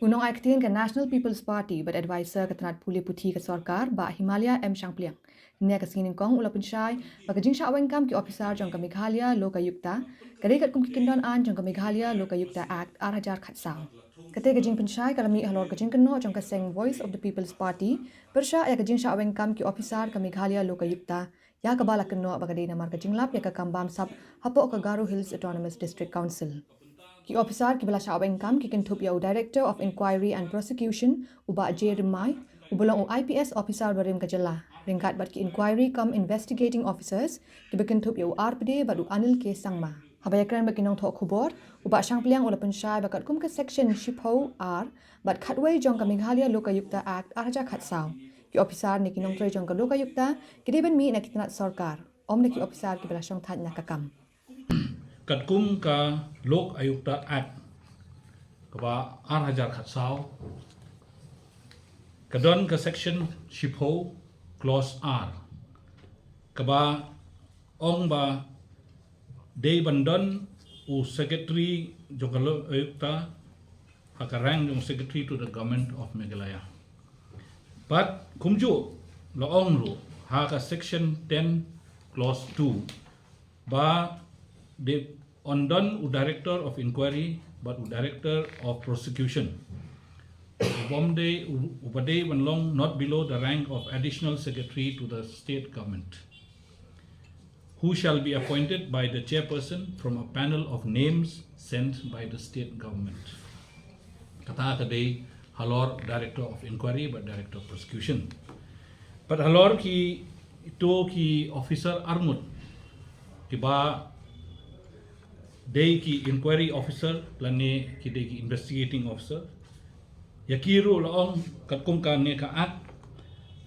Unong aktin ke National People's Party but advisor ke tanat puli puthi ke sarkar ba Himalaya M Shangpliang. Ne ke singin kong ula punshai ba ke jing sha kam ki officer jong ke Meghalaya Lokayukta kare kat kum ki kindon an jong ke Meghalaya Lokayukta Act 2000 khatsang. Kate ke jing punshai kalami halor ke jing kenno jong ke sing Voice of the People's Party Pyrshah ya ke jing sha kam ki officer ke Meghalaya Lokayukta ya ke bala kenno ba ke de namar ke jinglap ya ke kambam sab hapo ke Garo Hills Autonomous District Council. Ki officer ki bala shaweng kam ki kintup ya Director of Inquiry and Prosecution uba J Rimai ubulong IPS officer barim kajala ringkat bat ki inquiry kam investigating officers ki bekintup ya RPD badu Anil K Sangma habaya kran bekinong thok khubor uba shangpliang ula pensyai bakat kum ke section shipho R bat khatway jong ka Meghalaya Lokayukta Act arja khatsaw ki officer ni kinong troy jong ka Lokayukta ki deben mi na kitanat sarkar om na ki officer ki bala shongthait na kakam Katkum ka Lokayukta Act kaba 2000 khatsaw kadon ka section shipho clause R kaba ong ba day bandon u secretary jong Lokayukta hakarang jong secretary to the government of Meghalaya but kumju laong ru ha ka section 10 clause 2 ba the ondon u director of inquiry but u director of prosecution ubomde ubade long not below the rank of additional secretary to the state government who shall be appointed by the chairperson from a panel of names sent by the state government kata kade halor director of inquiry but director of prosecution but halor ki ito ki officer armut ki ba day ki inquiry officer lani ki day ki investigating officer yakiru laong katkum ka ne ka act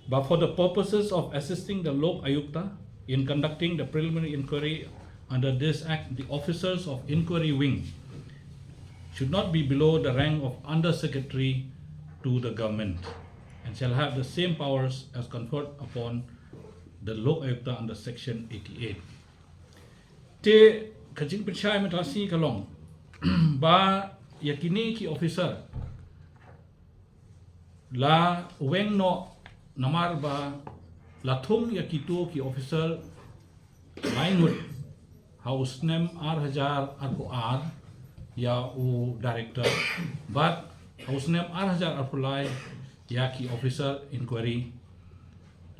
but for the purposes of assisting the Lokayukta in conducting the preliminary inquiry under this act the officers of inquiry wing should not be below the rank of under secretary to the government and shall have the same powers as conferred upon the Lokayukta under section 88 te kajing pensyai matasi kalong ba yakini ki officer la weng no namar ba la thum yakito ki officer mainut house name R1000 arpo R ya u director but house name R1000 arpo lai ya ki officer inquiry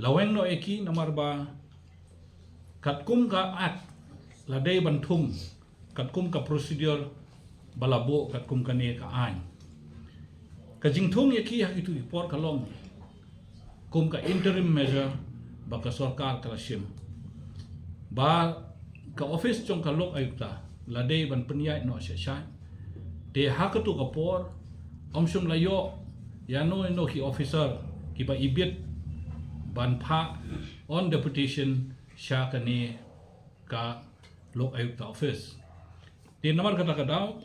la weng no eki namar ba katkum ka act ladai bantum katkum ka procedure balabo katkum ka ne ka ain ka jingthung yaki itu report kalong kum ka interim measure ba ka sarkar ka sim ba ka office chong ka Lokayukta ladai ban penyai no sesai te hakatu ka por omsum layo yano no ki officer ki ba ibit ban pha on deputation sha ka ne ka Lokayukta office di nomor kata-kata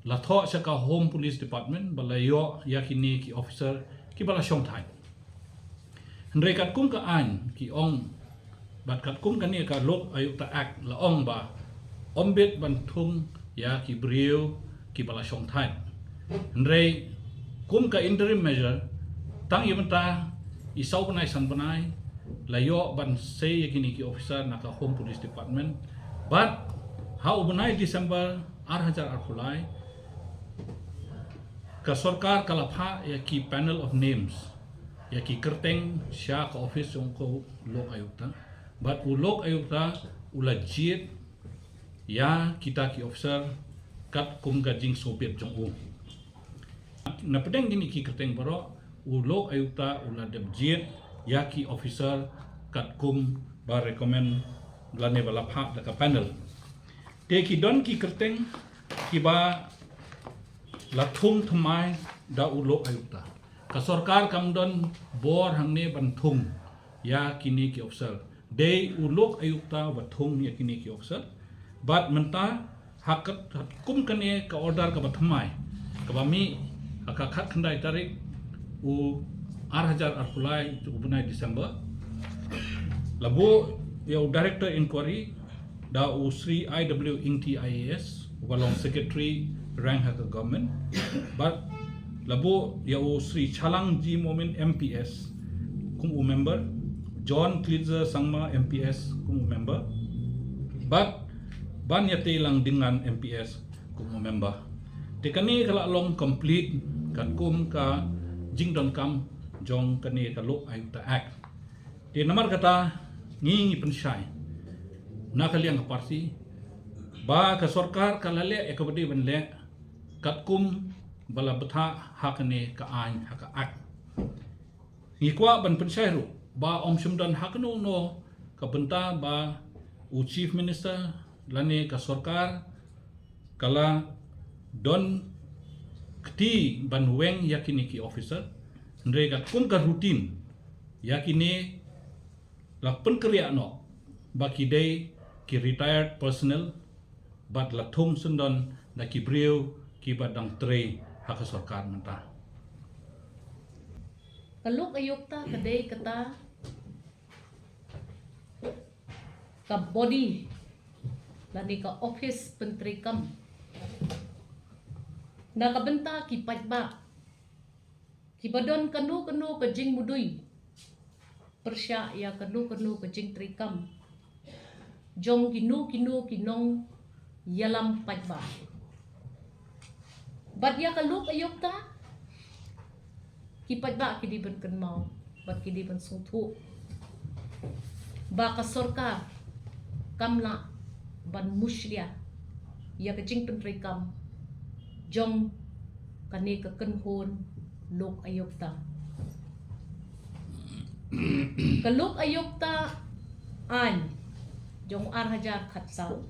la tho sa ka home police department balayo yakini ki officer ki bala shongthait hendrai kat kum ka an ki ong bat kat kum kan ni ka Lokayukta Act la ong ba ombet banthum ya ki brio ki bala shongthait hendrai kum ka interim measure tang yimta isau panai san panai layo ban say yakini ki officer na ka home police department but how ubunai December 2000 arpulai ka sarkar kalapha ya ki panel of names ya ki kerteng sha ka office jong ko Lokayukta but u Lokayukta ulajit ya kita ki officer kat kum gajing sopiet jong u na pedeng gini ki kerteng baro u Lokayukta uladebjit ya ki officer kat kum ba recommend lane balapha da ka panel te ki don ki kerteng ki ba la thum thmai da u Lokayukta ka sarkar kam don bor hangne ban thum ya kini ki officer de u Lokayukta wa thum ya kini ki officer but menta hakat kum kane ka order ka bathmai ka bami ka khat khandai tarik u 2000 arpulai cu bunai December labo ya director inquiry da u Sri IW Ingti IAS walong secretary rank ha government but labo ya o Sri Chalang Ji Momin MPS kum member, John Klitzer Sangma MPS kum member, but ban yate lang dengan MPS kum member. Tekani kala long complete kat kum ka jingdon kam jong kani ka Lokayukta Act. Di namar kata ngi pensyai nakaliang ka parti ba ka sarkar kalale ekabadi banle kat kum bala betha hakane ka ain haka act. Ngi kwa ban pensyai ru ba om sumdan hakno no ka benta ba u chief minister lane ka sarkar kala don kti ban weng yakini ki officer ndre kat kum ka rutin yakini la penkeriak no baki day ki retired personnel bat la thum sundon na ki breu ki badang tre haka sarkar menta. Lokayukta kadai kata ka body lani ka office penteri kam na kabenta ki pajba ki badon kanu ka jing mudui Pyrshah ya kanu ka jing trikam jong kinu ki nong yalam pajba bat ya ka Lokayukta ki pajba ki di ban kan mau bat ki di ban sungthu ba ka sarkar kamla ban muslia ya ka jing penteri kam jong kani ka kanhon Lokayukta. Ka Lokayukta an jong arhajar khatsal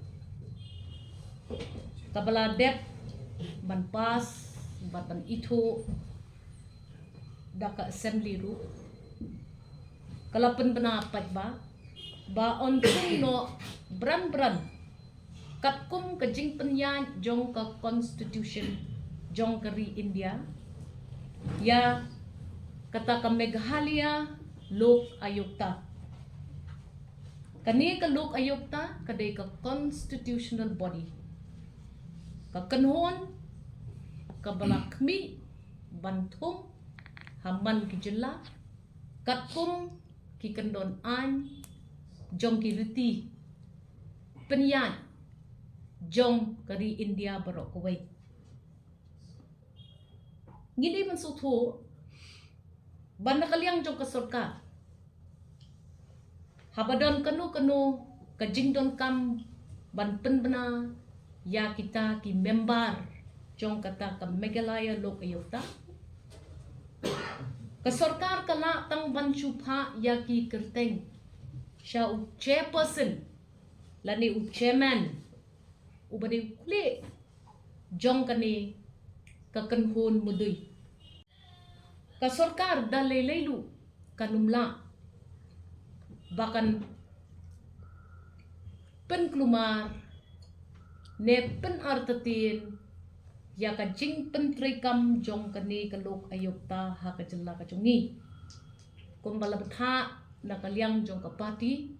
kabala dep ban pas ban itho daka assembly ru kalapan bana pajba ba on no bran katkum ka jing penya jong ka constitution jong kari India ya kata ka Meghalaya Lokayukta kani ka Lokayukta kadai ka constitutional body ka kanhon ka balakmi bantung haman ki jilla katkum ki kandon an jong ki riti penyan jong kari India barok Kuwait. Ngini man sutho ban nakaliang jong kasorka habadon kanu ka jingdon kam ban penbena ya kita ki member jong kata ka Meghalaya Lokayukta kasorkar kala tang ban chupha ya ki kerteng sha u chairperson lani u chairman ubadi kule jong kani kakanhon mudui ka sarkar dalailu kanumla bahkan penklumar ne pen artatin ya ka jing pentri kam jong kani ka Lokayukta ha ka jilla ka jungi kumbala betha na kaliang jong ka party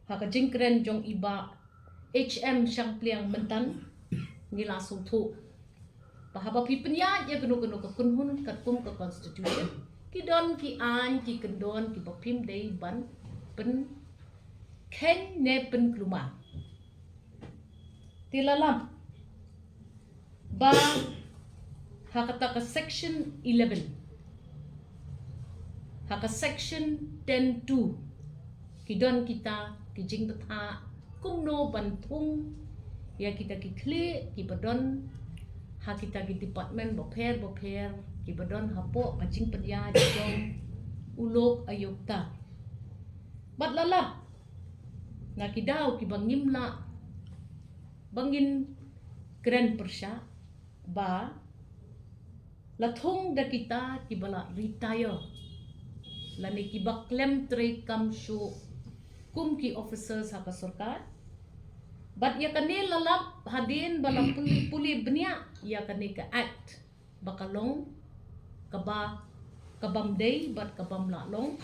ha ka jingkren jong iba HM Shangpliang mentan nila sungthu bahaba pipenya ya genu ka kunhun kat kum ka constitution ki don ki an ki kendon ki bapim dei ban pen ken ne pen kluma tilalam ba hakata ka section 11 haka section 10.2 kidon kita kijing betha kumno bantung ya kita ki kle ki badon ha kita ki department boper ki badon hapo kajing pedya jong Lokayukta bat lala na kidaw ki bangimla bangin Grand Pyrshah ba lathong da kita ki bala retire lani ki baklem tre kam shu kum ki officers ha ka sarkar bat ya kani lalap hadin bala puli benya ya kani ka act bakalong kaba kabam day bat kabam lalong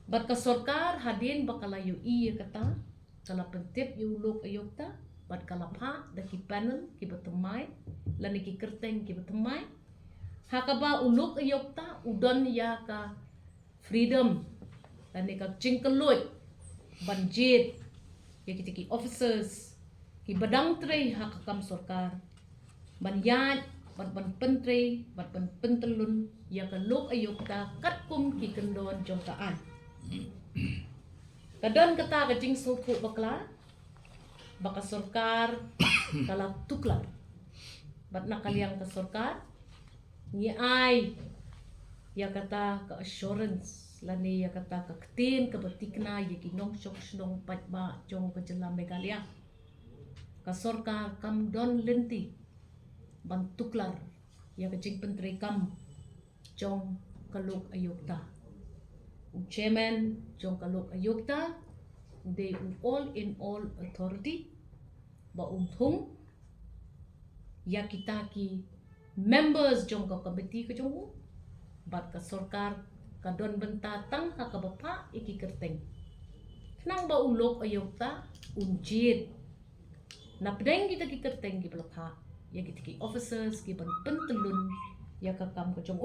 bat ka sarkar hadin bakalayu i kata kala pentip yu Lokayukta bat kalapha da ki panel ki batamai lani ki kerteng ki betemai hakaba uluk ayokta udon ya ka freedom lani ka cingkelut banjit ya kita ki officers ki badang tre hakakam sarkar ban yat ban pentre ban pentelun ya ka luk ayokta katkum ki kendon jongkaan kadon kata ka jing sulku bakla baka sarkar kala tuklar bat nakaliang ka sarkar ni ai ya kata ka assurance lani ya kata ka ketin ka batikna ya kinong sok snong patba jong ka jelam megalia ka sarkar kam don lenti ban tuklar ya ka jing pentre kam jong kaluk ayokta chairman jong kaluk ayokta they all in all authority ba thung ya kita ki members jong ka committee ka jong bat ka sarkar ka don benta tang ka bapa iki kerteng nang ba ulok ayokta unjit na pedeng kita ki kerteng ki belakha ya kita ki officers ki ban pentelun ya ka kam ka jong